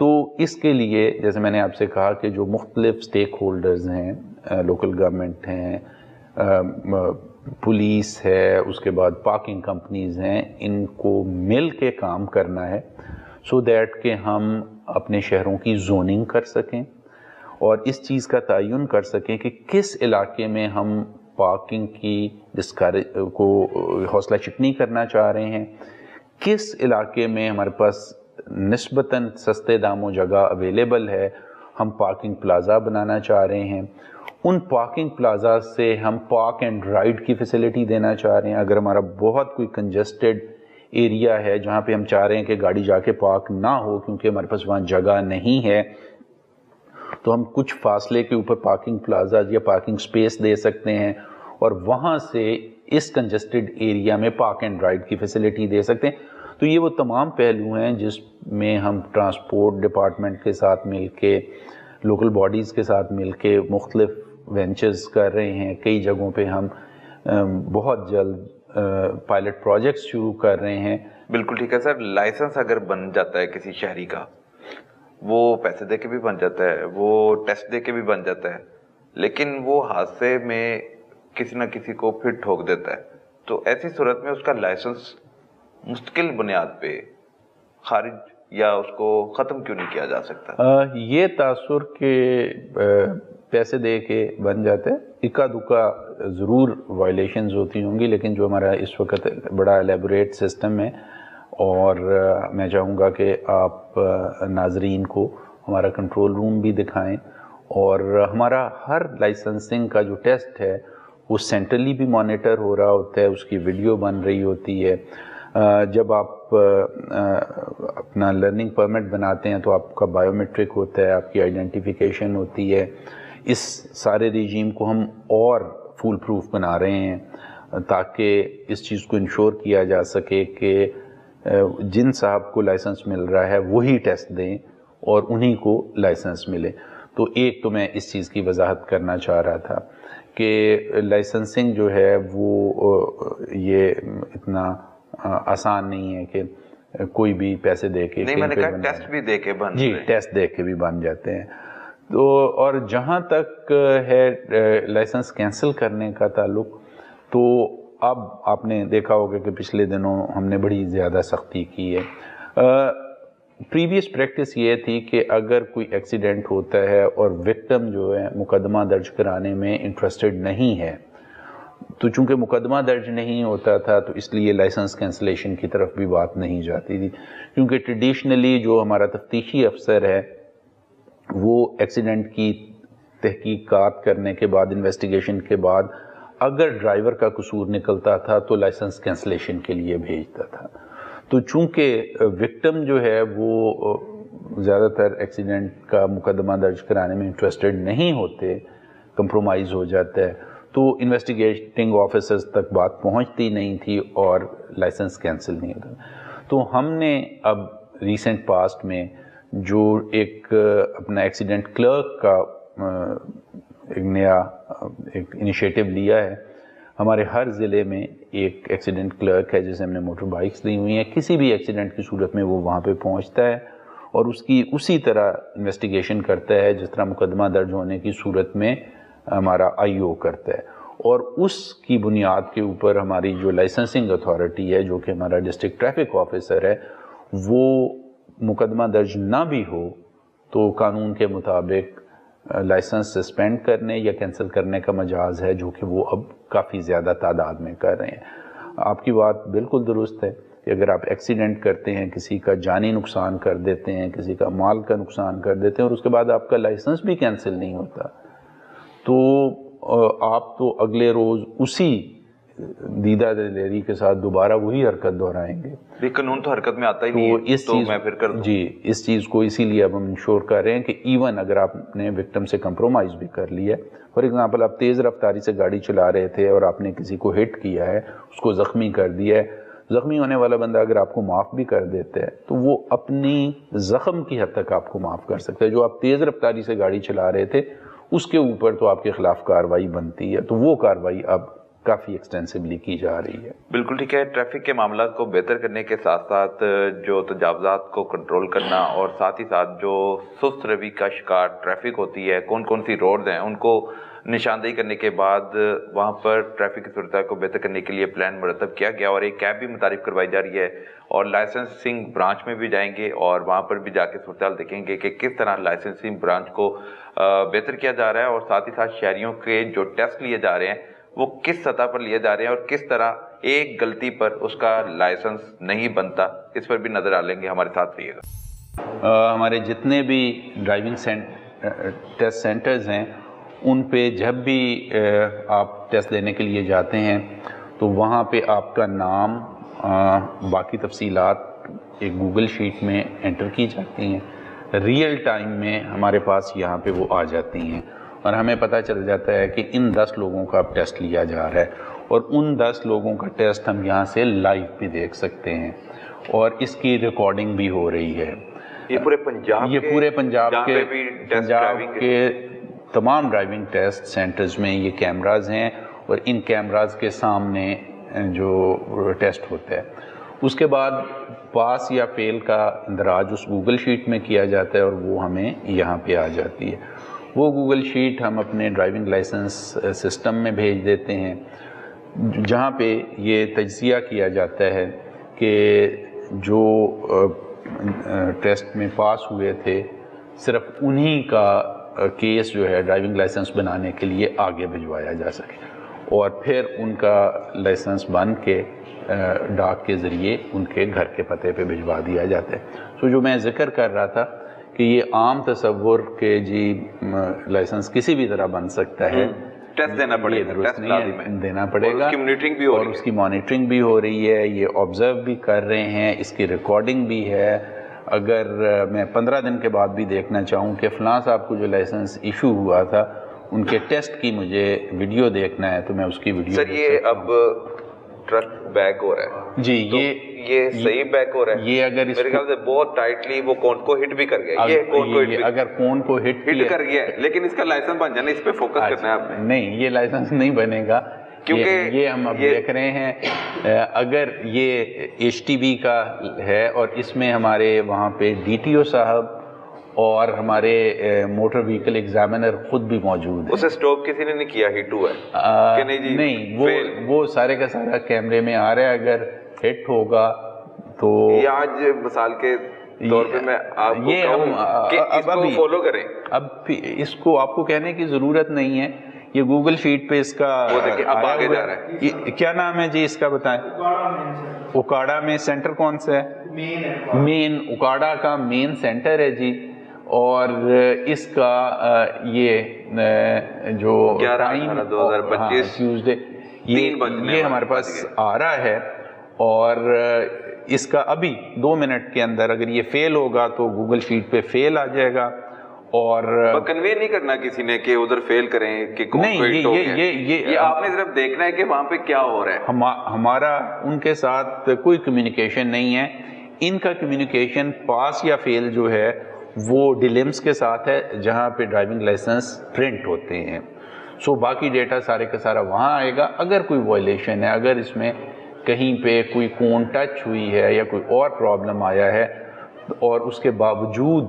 تو اس کے لیے جیسے میں نے آپ سے کہا کہ جو مختلف سٹیک ہولڈرز ہیں، لوکل گورنمنٹ ہیں، پولیس ہے، اس کے بعد پارکنگ کمپنیز ہیں، ان کو مل کے کام کرنا ہے سو دیٹ کہ ہم اپنے شہروں کی زوننگ کر سکیں اور اس چیز کا تعین کر سکیں کہ کس علاقے میں ہم پارکنگ کی ڈسکریج کو حوصلہ شکنی کرنا چاہ رہے ہیں، کس علاقے میں ہمارے پاس نسبتاً سستے داموں جگہ اویلیبل ہے، ہم پارکنگ پلازا بنانا چاہ رہے ہیں، ان پارکنگ پلازا سے ہم پارک اینڈ رائڈ کی فیسلٹی دینا چاہ رہے ہیں۔ اگر ہمارا بہت کوئی کنجسٹڈ ایریا ہے جہاں پہ ہم چاہ رہے ہیں کہ گاڑی جا کے پارک نہ ہو کیونکہ ہمارے پاس وہاں جگہ نہیں ہے، تو ہم کچھ فاصلے کے اوپر پارکنگ پلازا یا پارکنگ سپیس دے سکتے ہیں اور وہاں سے اس کنجسٹڈ ایریا میں پارک اینڈ رائڈ کی فیسلٹی دے سکتے ہیں۔ تو یہ وہ تمام پہلو ہیں جس میں ہم ٹرانسپورٹ ڈپارٹمنٹ کے ساتھ مل کے، لوکل باڈیز کے ساتھ مل کے مختلف وینچرز کر رہے ہیں۔ کئی جگہوں پہ ہم بہت جلد پائلٹ پروجیکٹس شروع کر رہے ہیں۔ بالکل ٹھیک ہے سر، لائسنس اگر بن جاتا ہے کسی شہری کا، وہ پیسے دے کے بھی بن جاتا ہے، وہ ٹیسٹ دے کے بھی بن جاتا ہے، لیکن وہ حادثے میں کسی نہ کسی کو پھر ٹھوک دیتا ہے، تو ایسی صورت میں اس کا لائسنس مستقل بنیاد پہ خارج یا اس کو ختم کیوں نہیں کیا جا سکتا؟ یہ تاثر کہ پیسے دے کے بن جاتے ہیں، اکا دکا ضرور وائلیشنز ہوتی ہوں گی، لیکن جو ہمارا اس وقت بڑا الیبوریٹ سسٹم ہے، اور میں چاہوں گا کہ آپ ناظرین کو ہمارا کنٹرول روم بھی دکھائیں، اور ہمارا ہر لائسنسنگ کا جو ٹیسٹ ہے وہ سینٹرلی بھی مانیٹر ہو رہا ہوتا ہے، اس کی ویڈیو بن رہی ہوتی ہے۔ جب آپ اپنا لرننگ پرمٹ بناتے ہیں تو آپ کا بائیو میٹرک ہوتا ہے، آپ کی آئیڈینٹیفیکیشن ہوتی ہے۔ اس سارے ریجیم کو ہم اور فول پروف بنا رہے ہیں تاکہ اس چیز کو انشور کیا جا سکے کہ جن صاحب کو لائسنس مل رہا ہے وہی ٹیسٹ دیں اور انہی کو لائسنس ملے۔ تو ایک تو میں اس چیز کی وضاحت کرنا چاہ رہا تھا کہ لائسنسنگ جو ہے وہ یہ اتنا آسان نہیں ہے کہ کوئی بھی پیسے دے کے، نہیں، میں نے کہا ٹیسٹ بھی دے کے بن جی ٹیسٹ دے کے بھی بن جاتے ہیں۔ تو اور جہاں تک ہے لائسنس کینسل کرنے کا تعلق، تو اب آپ نے دیکھا ہوگا کہ پچھلے دنوں ہم نے بڑی زیادہ سختی کی ہے۔ پریویس پریکٹس یہ تھی کہ اگر کوئی ایکسیڈنٹ ہوتا ہے اور وکٹم جو ہے مقدمہ درج کرانے میں انٹرسٹڈ نہیں ہے، تو چونکہ مقدمہ درج نہیں ہوتا تھا تو اس لیے لائسنس کینسلیشن کی طرف بھی بات نہیں جاتی تھی، کیونکہ ٹریڈیشنلی جو ہمارا تفتیشی افسر ہے وہ ایکسیڈنٹ کی تحقیقات کرنے کے بعد، انویسٹیگیشن کے بعد اگر ڈرائیور کا قصور نکلتا تھا تو لائسنس کینسلیشن کے لیے بھیجتا تھا۔ تو چونکہ وکٹم جو ہے وہ زیادہ تر ایکسیڈنٹ کا مقدمہ درج کرانے میں انٹرسٹڈ نہیں ہوتے، کمپرومائز ہو جاتا ہے، تو انویسٹیگیٹنگ آفیسرز تک بات پہنچتی نہیں تھی اور لائسنس کینسل نہیں ہوتا۔ تو ہم نے اب ریسنٹ پاسٹ میں جو ایک اپنا ایکسیڈنٹ کلرک کا ایک نیا ایک انیشیٹو لیا ہے، ہمارے ہر ضلع میں ایک ایکسیڈنٹ کلرک ہے جسے ہم نے موٹر بائکس دی ہوئی ہیں، کسی بھی ایکسیڈنٹ کی صورت میں وہ وہاں پہ پہنچتا ہے اور اس کی اسی طرح انویسٹیگیشن کرتا ہے جس طرح مقدمہ درج ہونے کی صورت میں ہمارا آئی او کرتا ہے، اور اس کی بنیاد کے اوپر ہماری جو لائسنسنگ اتھارٹی ہے جو کہ ہمارا ڈسٹرکٹ ٹریفک آفیسر ہے، وہ مقدمہ درج نہ بھی ہو تو قانون کے مطابق لائسنس سسپینڈ کرنے یا کینسل کرنے کا مجاز ہے، جو کہ وہ اب کافی زیادہ تعداد میں کر رہے ہیں۔ آپ کی بات بالکل درست ہے کہ اگر آپ ایکسیڈنٹ کرتے ہیں، کسی کا جانی نقصان کر دیتے ہیں، کسی کا مال کا نقصان کر دیتے ہیں اور اس کے بعد آپ کا لائسنس بھی کینسل نہیں ہوتا، تو آپ تو اگلے روز اسی دیدہ دلیری کے ساتھ دوبارہ وہی حرکت دہرائیں گے۔ یہ قانون تو حرکت میں آتا ہی نہیں ہے، تو میں پھر کر دوں۔ جی، اس چیز کو اسی لیے اب ہم انشور کر رہے ہیں کہ ایون اگر آپ نے وکٹم سے کمپرومائز بھی کر لیا ہے، فار ایگزامپل آپ تیز رفتاری سے گاڑی چلا رہے تھے اور آپ نے کسی کو ہٹ کیا ہے، اس کو زخمی کر دیا ہے، زخمی ہونے والا بندہ اگر آپ کو معاف بھی کر دیتا ہے تو وہ اپنی زخم کی حد تک آپ کو معاف کر سکتا ہے۔ جو آپ تیز رفتاری سے گاڑی چلا رہے تھے اس کے اوپر تو آپ کے خلاف کارروائی بنتی ہے، تو وہ کارروائی اب کافی ایکسٹینسولی کی جا رہی ہے. بالکل ٹھیک ہے. ٹریفک کے معاملات کو بہتر کرنے کے ساتھ ساتھ جو تجاوزات کو کنٹرول کرنا اور ساتھ ہی ساتھ جو سست روی کا شکار ٹریفک ہوتی ہے, کون کون سی روڈز ہیں ان کو نشاندہی کرنے کے بعد وہاں پر ٹریفک کی صورتحال کو بہتر کرنے کے لیے پلان مرتب کیا گیا اور ایک کیب بھی متعارف کروائی جا رہی ہے اور لائسنسنگ برانچ میں بھی جائیں گے اور وہاں پر بھی جا کے صورتحال دیکھیں گے کہ کس طرح لائسنسنگ برانچ کو بہتر کیا جا رہا ہے اور ساتھ ہی ساتھ شہریوں کے جو ٹیسٹ لیے جا رہے ہیں وہ کس سطح پر لیے جا رہے ہیں اور کس طرح ایک غلطی پر اس کا لائسنس نہیں بنتا, اس پر بھی نظر ڈالیں گے. ہمارے ساتھ رہیے گا. ہمارے جتنے بھی ڈرائیونگ ٹیسٹ سینٹرز ہیں ان پہ جب بھی آپ ٹیسٹ دینے کے لیے جاتے ہیں تو وہاں پہ آپ کا نام, باقی تفصیلات ایک گوگل شیٹ میں انٹر کی جاتی ہیں. ریئل ٹائم میں ہمارے پاس یہاں پہ وہ آ جاتی ہیں اور ہمیں پتہ چل جاتا ہے کہ ان 10 لوگوں کا اب ٹیسٹ لیا جا رہا ہے اور ان 10 لوگوں کا ٹیسٹ ہم یہاں سے لائیو بھی دیکھ سکتے ہیں اور اس کی ریکارڈنگ بھی ہو رہی ہے. یہ پورے پنجاب کے تمام ڈرائیونگ ٹیسٹ سینٹرز میں یہ کیمراز ہیں اور ان کیمراز کے سامنے جو ٹیسٹ ہوتا ہے اس کے بعد پاس یا فیل کا اندراج اس گوگل شیٹ میں کیا جاتا ہے اور وہ ہمیں یہاں پہ آ جاتی ہے. وہ گوگل شیٹ ہم اپنے ڈرائیونگ لائسنس سسٹم میں بھیج دیتے ہیں جہاں پہ یہ تجزیہ کیا جاتا ہے کہ جو ٹیسٹ میں پاس ہوئے تھے صرف انہی کا کیس جو ہے ڈرائیونگ لائسنس بنانے کے لیے آگے بھجوایا جا سکے اور پھر ان کا لائسنس بن کے ڈاک کے ذریعے ان کے گھر کے پتے پہ بھجوا دیا جاتا ہے. تو جو میں ذکر کر رہا تھا کہ یہ عام تصور کہ جی لائسنس کسی بھی طرح بن سکتا ہے, ٹیسٹ دینا پڑے گا, درست نہیں ہے, دینا پڑے گا اور اس کی مانیٹرنگ بھی ہو رہی ہے, یہ آبزرو بھی کر رہے ہیں, اس کی ریکارڈنگ بھی ہے. اگر میں 15 دن کے بعد بھی دیکھنا چاہوں کہ فلاں صاحب کو جو لائسنس ایشو ہوا تھا ان کے ٹیسٹ کی مجھے ویڈیو دیکھنا ہے تو میں اس کی ویڈیو سر یہ اب ٹرک بیک ہو رہا ہے جی, یہ صحیح بیک ہو رہا ہے. یہ اگر میرے خیال سے بہت ٹائٹلی وہ کون کو ہٹ بھی کر گیا, یہ کون کو اگر کون کو ہٹ کر گیا ہے, لیکن اس کا لائسنس بن جانا, اس پہ فوکس کرنا ہے آپ نے. نہیں, یہ لائسنس نہیں بنے گا کیونکہ یہ ہم اب دیکھ رہے ہیں اگر یہ HTB کا ہے اور اس میں ہمارے وہاں پہ DTO صاحب اور ہمارے موٹر وہیکل ایگزامینر خود بھی موجود ہیں. اسے سٹاپ کسی نے نہیں کیا, ہٹ ہوا ہے کہ نہیں جی؟ نہیں, وہ سارے کا سارا کیمرے میں آ رہا ہے. اگر ہٹ ہوگا تو یہ آج مثال کے طور پہ میں آپ کو کہوں کہ اس کو فالو کریں. اب اس کو آپ کو کہنے کی ضرورت نہیں ہے, یہ گوگل شیٹ پہ اس کا اب آگے جا رہا ہے. کیا نام ہے جی اس کا بتائیں؟ اوکاڑا میں سینٹر کون سا ہے؟ مین اوکاڑا کا مین سینٹر ہے جی. اور اس کا یہ جو 11/2025 ٹیوزڈے یہ ہمارے پاس آ رہا ہے اور اس کا ابھی 2 منٹ کے اندر اگر یہ فیل ہوگا تو گوگل شیٹ پہ فیل آ جائے گا. اور کنوے نہیں کرنا کسی نے کہ ادھر فیل کریں کہ یہ آپ نے صرف دیکھنا ہے کہ وہاں پہ کیا ہو رہا ہے. ہمارا ان کے ساتھ کوئی کمیونیکیشن نہیں ہے. ان کا کمیونیکیشن پاس یا فیل جو ہے وہ ڈیلمس کے ساتھ ہے جہاں پہ ڈرائیونگ لائسنس پرنٹ ہوتے ہیں. سو باقی ڈیٹا سارے کا سارا وہاں آئے گا. اگر کوئی وائلیشن ہے, اگر اس میں کہیں پہ کوئی کون ٹچ ہوئی ہے یا کوئی اور پرابلم آیا ہے اور اس کے باوجود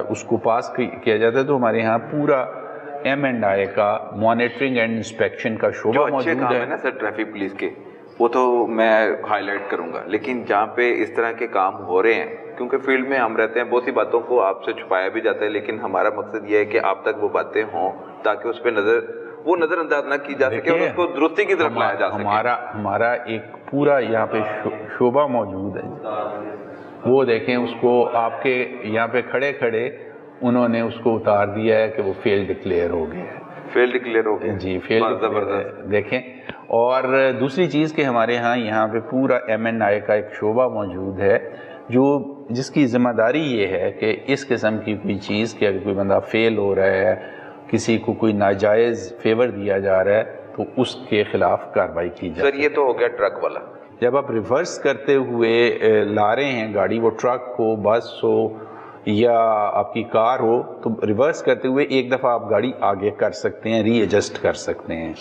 اس کو پاس کیا جاتا ہے تو ہمارے یہاں پورا M&I کا مانیٹرنگ اینڈ انسپیکشن کا شعبہ موجود ہے نا سر. ٹریفک پولیس کے وہ تو میں ہائی لائٹ کروں گا, لیکن جہاں پہ اس طرح کے کام ہو رہے ہیں کیونکہ فیلڈ میں ہم رہتے ہیں, بہت سی باتوں کو آپ سے چھپایا بھی جاتا ہے, لیکن ہمارا مقصد یہ ہے کہ آپ تک وہ باتیں ہوں تاکہ اس پہ نظر انداز نہ کی جا سکے اور اس کو درستی کی طرف لایا جا سکے. ہمارا ایک پورا یہاں پہ شعبہ موجود ہے. وہ دیکھیں اس کو آپ کے یہاں پہ کھڑے کھڑے انہوں نے اس کو اتار دیا ہے کہ وہ فیل ڈکلیئر ہو گیا ہے. فیل ڈکلیئر ہو گیا جی, فیل دیکھیں. اور دوسری چیز کہ ہمارے یہاں پہ پورا M&I کا ایک شعبہ موجود ہے جس کی ذمہ داری یہ ہے کہ اس قسم کی کوئی چیز کہ اگر کوئی بندہ فیل ہو رہا ہے, کسی کو کوئی ناجائز فیور دیا جا رہا ہے تو اس کے خلاف کارروائی کی جائے. سر یہ تو ہو گیا ٹرک والا. جب آپ ریورس کرتے ہوئے لا رہے ہیں گاڑی, وہ ٹرک ہو, بس ہو یا آپ کی کار ہو, تو ریورس کرتے ہوئے ایک دفعہ آپ گاڑی آگے کر سکتے ہیں, ری ایڈجسٹ کر سکتے ہیں.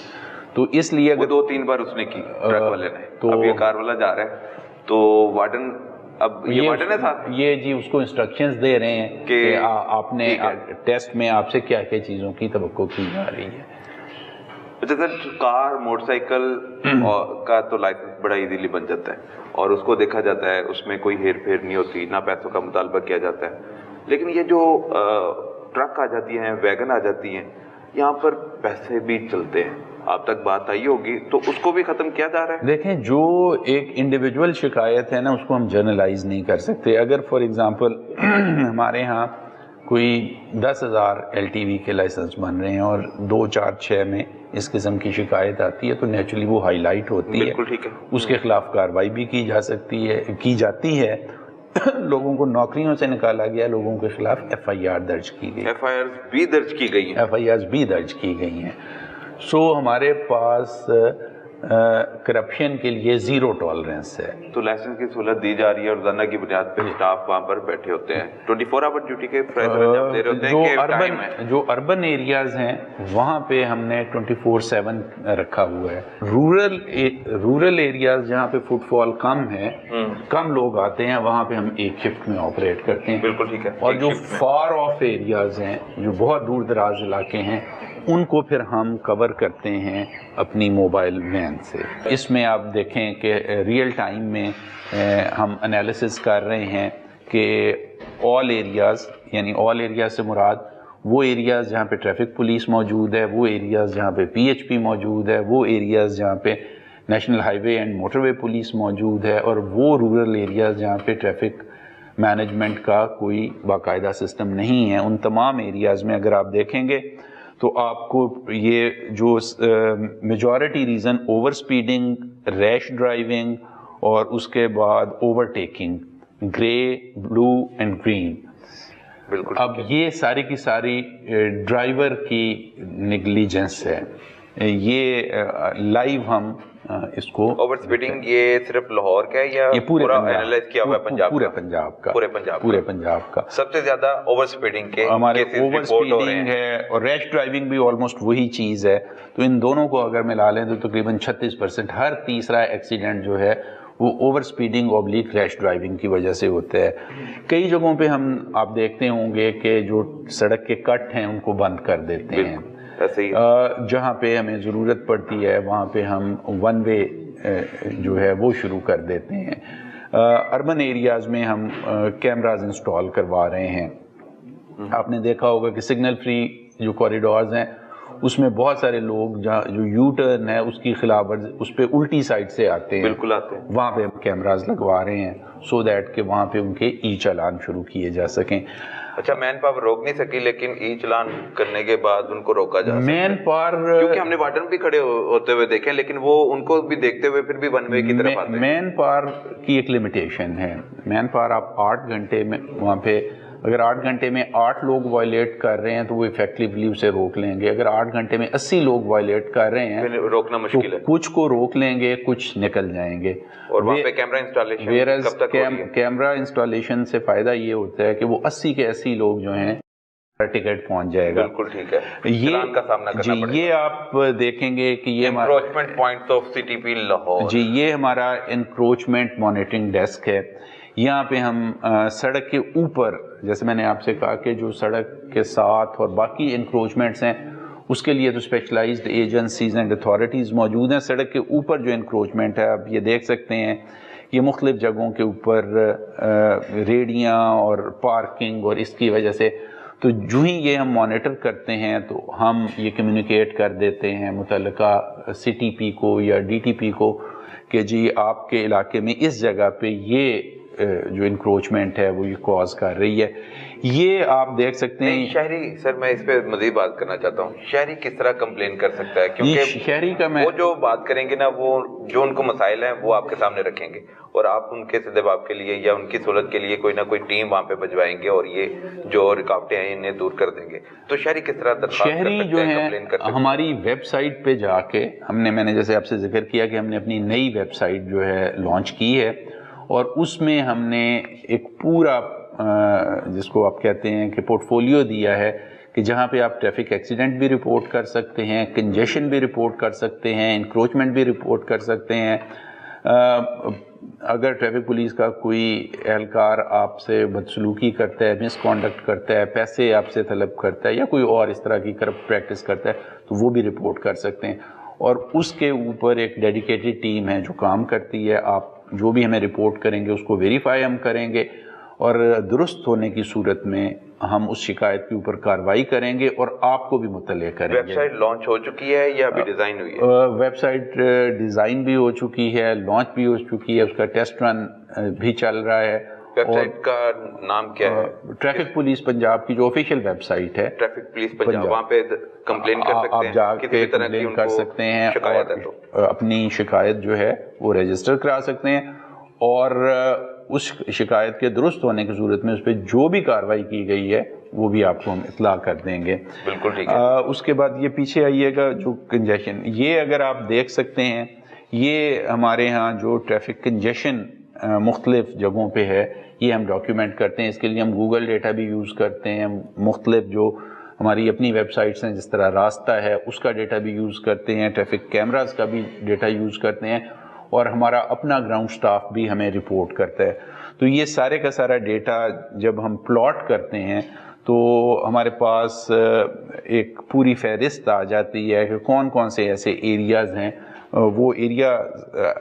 تو اس لیے وہ 2-3 بار اس نے کی ٹرک والے نے. تو اب یہ کار والا جا رہا ہے تو وارڈن, اب یہ وارڈن ہے ساتھ, یہ جی اس کو انسٹرکشنز دے رہے ہیں کہ آپ نے ٹیسٹ میں آپ سے کیا کیا چیزوں کی توقع کی جا رہی ہے. جیسے کار موٹر سائیکل کا تو لائسنس بڑا ایزیلی بن جاتا ہے اور اس کو دیکھا جاتا ہے, اس میں کوئی ہیر پھیر نہیں ہوتی, نہ پیسوں کا مطالبہ کیا جاتا ہے. لیکن یہ جو ٹرک آ جاتی ہیں, ویگن آ جاتی ہیں, یہاں پر پیسے بھی چلتے ہیں. آپ تک بات آئی ہوگی تو اس کو بھی ختم کیا جا رہا ہے. دیکھیں جو ایک انڈیویجول شکایت ہے نا اس کو ہم جرنلائز نہیں کر سکتے. اگر فار ایگزامپل ہمارے ہاں کوئی 10,000 LTV کے لائسنس بن رہے ہیں اور 2, 4, 6 میں اس قسم کی شکایت آتی ہے تو نیچرلی وہ ہائی لائٹ ہوتی ہے. بالکل ٹھیک ہے. اس کے خلاف کارروائی بھی کی جاتی ہے. لوگوں کو نوکریوں سے نکالا گیا, لوگوں کے خلاف FIR درج کی گئی, FIRs بھی درج کی گئی ہیں. FIRs بھی درج کی گئی ہیں. سو ہمارے پاس کرپشن کے لیے زیرو ٹالرنس ہے. تو لائسنس کی سہولت دی جا رہی ہے اور روزانہ کی بنیاد پہ اسٹاف وہاں پر بیٹھے ہوتے ہیں, 24 آور ڈیوٹی کے پریشر انجام دے رہے ہوتے ہیں کہ ٹائم ہے. جو اربن ایریاز ہیں وہاں پہ ہم نے 24/7 رکھا ہوا ہے. رورل ایریاز جہاں پہ فٹ فال کم ہے, کم لوگ آتے ہیں, وہاں پہ ہم ایک شفٹ میں آپریٹ کرتے ہیں. بالکل ٹھیک ہے. اور جو فار آف ایریاز ہیں, جو بہت دور دراز علاقے ہیں, ان کو پھر ہم کور کرتے ہیں اپنی موبائل وین سے. اس میں آپ دیکھیں کہ ریئل ٹائم میں ہم انالیسس کر رہے ہیں کہ آل ایریاز, یعنی آل ایریاز سے مراد وہ ایریاز جہاں پہ ٹریفک پولیس موجود ہے, وہ ایریاز جہاں پہ PHP موجود ہے, وہ ایریاز جہاں پہ national high way and motor way police موجود ہے, اور وہ رورل ایریاز جہاں پہ ٹریفک مینجمنٹ کا کوئی باقاعدہ سسٹم نہیں ہے. ان تمام ایریاز میں اگر آپ دیکھیں گے تو آپ کو یہ جو majority reason over speeding, rash driving اور اس کے بعد overtaking, grey, blue and green, بالکل اب یہ ساری کی ساری ڈرائیور کی نیگلیجنس ہے. یہ لائیو ہم اس کو اوور سپیڈنگ یہ صرف لاہور کا ہے یا پورا اینالائز کیا ہوا ہے پنجاب؟ پورے پنجاب کا. پورے پنجاب کا سب سے زیادہ اوور سپیڈنگ کے ہمارے اوور سپیڈنگ ہے اور ریش ڈرائیونگ بھی آلموسٹ وہی چیز ہے. تو ان دونوں کو اگر ملا لیں تو تقریباً 36%, ہر تیسرا ایکسیڈنٹ جو ہے وہ اوور سپیڈنگ اوبلیک ریش ڈرائیونگ کی وجہ سے ہوتا ہے. کئی جگہوں پہ آپ دیکھتے ہوں گے کہ جو سڑک کے کٹ ہیں ان کو بند کر دیتے ہیں. جہاں پہ ہمیں ضرورت پڑتی ہے وہاں پہ ہم 1 وے جو ہے وہ شروع کر دیتے ہیں. اربن ایریاز میں ہم کیمراز انسٹال کروا رہے ہیں. آپ نے دیکھا ہوگا کہ سگنل فری جو کوریڈورز ہیں اس میں بہت سارے لوگ جو یو ٹرن ہے اس کی خلاف ورزی اس پہ الٹی سائڈ سے آتے ہیں, بالکل آتے ہیں, وہاں پہ ہم کیمراز لگوا رہے ہیں سو دیٹ کہ وہاں پہ ان کے ای چالان شروع کیے جا سکیں. اچھا, مین پاور روک نہیں سکی لیکن ای چلان کرنے کے بعد ان کو روکا جا سکتا ہے. مین پاور کیونکہ ہم نے وارڈن بھی کھڑے ہوتے ہوئے دیکھے لیکن وہ ان کو بھی دیکھتے ہوئے پھر بھی 1 وے کی طرف آتے ہیں. مین پاور کی ایک لمیٹیشن ہے. مین پاور آپ 8 گھنٹے میں وہاں پہ اگر 8 گھنٹے میں 8 لوگ وائلیٹ کر رہے ہیں تو وہ ایفیکٹیولی اسے روک لیں گے. اگر 8 گھنٹے میں 80 لوگ وائلیٹ کر رہے ہیں روکنا مشکل ہے. کچھ کو روک لیں گے, کچھ نکل جائیں گے. اور وہاں پہ کیمرہ انسٹالیشن کب تک ہوگی؟ کیمرہ انسٹالیشن سے فائدہ یہ ہوتا ہے کہ وہ 80 کے 80 لوگ جو ہیں ٹکٹ پہنچ جائے گا. بالکل ٹھیک ہے. چلان کا سامنا کرنا پڑے گا. یہ آپ دیکھیں گے کہ یہ encroachment points of CTP Lahore, جی یہ ہمارا انکروچمنٹ مانیٹرنگ ڈیسک ہے. یہاں پہ ہم سڑک کے اوپر, جیسے میں نے آپ سے کہا کہ جو سڑک کے ساتھ اور باقی انکروچمنٹس ہیں اس کے لیے تو اسپیشلائزڈ ایجنسیز اینڈ اتھارٹیز موجود ہیں. سڑک کے اوپر جو انکروچمنٹ ہے آپ یہ دیکھ سکتے ہیں, یہ مختلف جگہوں کے اوپر ریڑیاں اور پارکنگ, اور اس کی وجہ سے تو جو ہی یہ ہم مانیٹر کرتے ہیں تو ہم یہ کمیونیکیٹ کر دیتے ہیں متعلقہ CTP کو یا DTP کو کہ جی آپ کے علاقے میں اس جگہ پہ یہ جو انکروچمنٹ ہے وہ یہ کاز کر رہی ہے. یہ آپ دیکھ سکتے ہیں. شہری سر میں اس پہ مزید بات کرنا چاہتا ہوں, شہری کس طرح کمپلین کر سکتا ہے؟ کیونکہ شہری کا وہ جو بات کریں گے نا وہ جو ان کو مسائل ہیں وہ آپ کے سامنے رکھیں گے اور آپ ان کے سدے باب کے لیے یا ان کی سہولت کے لیے کوئی نہ کوئی ٹیم وہاں پہ بھجوائیں گے اور یہ جو رکاوٹیں ہیں انہیں دور کر دیں گے. تو شہری کس طرح شہری جو ہے ہماری ویب سائٹ پہ جا کے میں نے جیسے آپ سے ذکر کیا کہ ہم نے اپنی نئی ویب سائٹ جو ہے لانچ کی ہے اور اس میں ہم نے ایک پورا جس کو آپ کہتے ہیں کہ پورٹ فولیو دیا ہے کہ جہاں پہ آپ ٹریفک ایکسیڈنٹ بھی رپورٹ کر سکتے ہیں، کنجیشن بھی رپورٹ کر سکتے ہیں، انکروچمنٹ بھی رپورٹ کر سکتے ہیں. اگر ٹریفک پولیس کا کوئی اہلکار آپ سے بدسلوکی کرتا ہے، مس کانڈکٹ کرتا ہے، پیسے آپ سے طلب کرتا ہے یا کوئی اور اس طرح کی کرپٹ پریکٹس کرتا ہے تو وہ بھی رپورٹ کر سکتے ہیں. اور اس کے اوپر ایک ڈیڈیکیٹڈ ٹیم ہے جو کام کرتی ہے. آپ جو بھی ہمیں رپورٹ کریں گے اس کو ویریفائی ہم کریں گے اور درست ہونے کی صورت میں ہم اس شکایت کے اوپر کارروائی کریں گے اور آپ کو بھی مطلع کریں گے. ویب سائٹ لانچ ہو چکی ہے یا ابھی ڈیزائن ہوئی ہے؟ ویب سائٹ ڈیزائن بھی ہو چکی ہے، لانچ بھی ہو چکی ہے، اس کا ٹیسٹ رن بھی چل رہا ہے. ویب سائٹ کا نام کیا ہے؟ ٹریفک پولیس پنجاب کی جو آفیشیل ویب سائٹ ہے. ٹریفک پولیس پنجاب، وہاں پہ کمپلین کر سکتے ہیں، آپ جا کے کمپلین کر سکتے ہیں اور اپنی شکایت جو ہے وہ رجسٹر کرا سکتے ہیں اور اس شکایت کے درست ہونے کی صورت میں اس پہ جو بھی کارروائی کی گئی ہے وہ بھی آپ کو ہم اطلاع کر دیں گے. بالکل ٹھیک ہے. اس کے بعد یہ پیچھے آئیے گا جو کنجیشن، یہ اگر آپ دیکھ سکتے ہیں یہ ہمارے ہاں جو ٹریفک کنجیشن مختلف جگہوں پہ ہے یہ ہم ڈاکیومنٹ کرتے ہیں. اس کے لیے ہم گوگل ڈیٹا بھی یوز کرتے ہیں، مختلف جو ہماری اپنی ویب سائٹس ہیں جس طرح راستہ ہے اس کا ڈیٹا بھی یوز کرتے ہیں، ٹریفک کیمراز کا بھی ڈیٹا یوز کرتے ہیں اور ہمارا اپنا گراؤنڈ سٹاف بھی ہمیں رپورٹ کرتا ہے. تو یہ سارے کا سارا ڈیٹا جب ہم پلاٹ کرتے ہیں تو ہمارے پاس ایک پوری فہرست آ جاتی ہے کہ کون کون سے ایسے ایریاز ہیں. وہ ایریا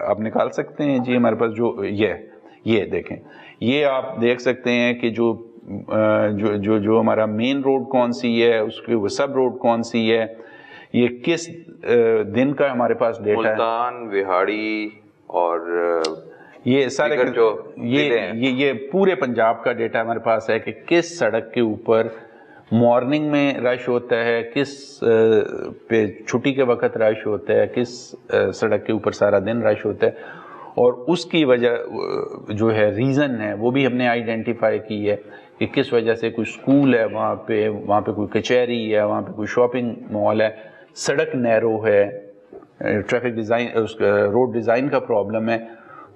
آپ نکال سکتے ہیں جی ہمارے پاس جو یہ دیکھیں، یہ آپ دیکھ سکتے ہیں کہ جو ہمارا مین روڈ کون سی ہے، اس کی سب روڈ کون سی ہے، یہ کس دن کا ہمارے پاس ڈیٹا ہے. ملتان، وہاڑی اور یہ سارے جو یہ پورے پنجاب کا ڈیٹا ہمارے پاس ہے کہ کس سڑک کے اوپر مارننگ میں رش ہوتا ہے، کس پہ چھٹی کے وقت رش ہوتا ہے، کس سڑک کے اوپر سارا دن رش ہوتا ہے اور اس کی وجہ جو ہے ریزن ہے وہ بھی ہم نے آئیڈینٹیفائی کی ہے کہ کس وجہ سے کوئی سکول ہے وہاں پہ کوئی کچہری ہے، وہاں پہ کوئی شاپنگ مال ہے، سڑک نیرو ہے، ٹریفک ڈیزائن روڈ ڈیزائن کا پرابلم ہے.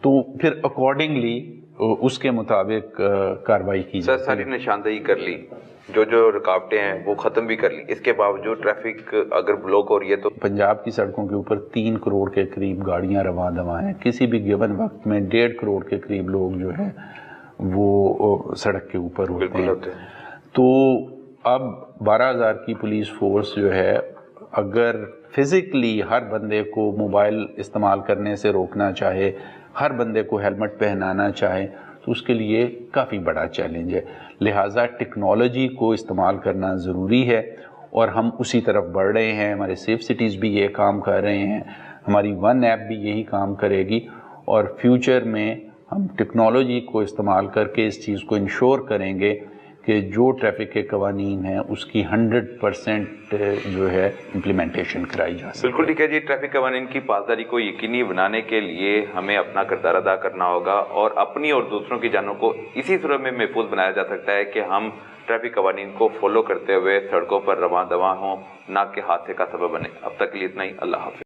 تو پھر اکارڈنگلی اس کے مطابق کارروائی کی سر ساری نشاندہی کر لی، جو رکاوٹیں ہیں وہ ختم بھی کر لی، اس کے باوجود ٹریفک اگر بلاک ہو رہی ہے تو پنجاب کی سڑکوں کے اوپر 3 کروڑ کے قریب گاڑیاں رواں دواں ہیں. کسی بھی گیون وقت میں 1.5 کروڑ کے قریب لوگ جو ہے وہ سڑک کے اوپر ہوتے ہیں. تو اب 12,000 کی پولیس فورس جو ہے اگر فزیکلی ہر بندے کو موبائل استعمال کرنے سے روکنا چاہے، ہر بندے کو ہیلمٹ پہنانا چاہے تو اس کے لیے کافی بڑا چیلنج ہے. لہٰذا ٹیکنالوجی کو استعمال کرنا ضروری ہے اور ہم اسی طرف بڑھ رہے ہیں. ہمارے سیف سٹیز بھی یہ کام کر رہے ہیں، ہماری ون ایپ بھی یہی کام کرے گی اور فیوچر میں ہم ٹیکنالوجی کو استعمال کر کے اس چیز کو انشور کریں گے کہ جو ٹریفک کے قوانین ہیں اس کی 100% جو ہے امپلیمنٹیشن کرائی جا سکے. بالکل ٹھیک ہے جی. ٹریفک قوانین کی پاسداری کو یقینی بنانے کے لیے ہمیں اپنا کردار ادا کرنا ہوگا اور اپنی اور دوسروں کی جانوں کو اسی صورت میں محفوظ بنایا جا سکتا ہے کہ ہم ٹریفک قوانین کو فالو کرتے ہوئے سڑکوں پر رواں دواں ہوں، نہ کہ حادثے کا سبب بنے. اب تک کے لیے اتنا ہی. اللہ حافظ.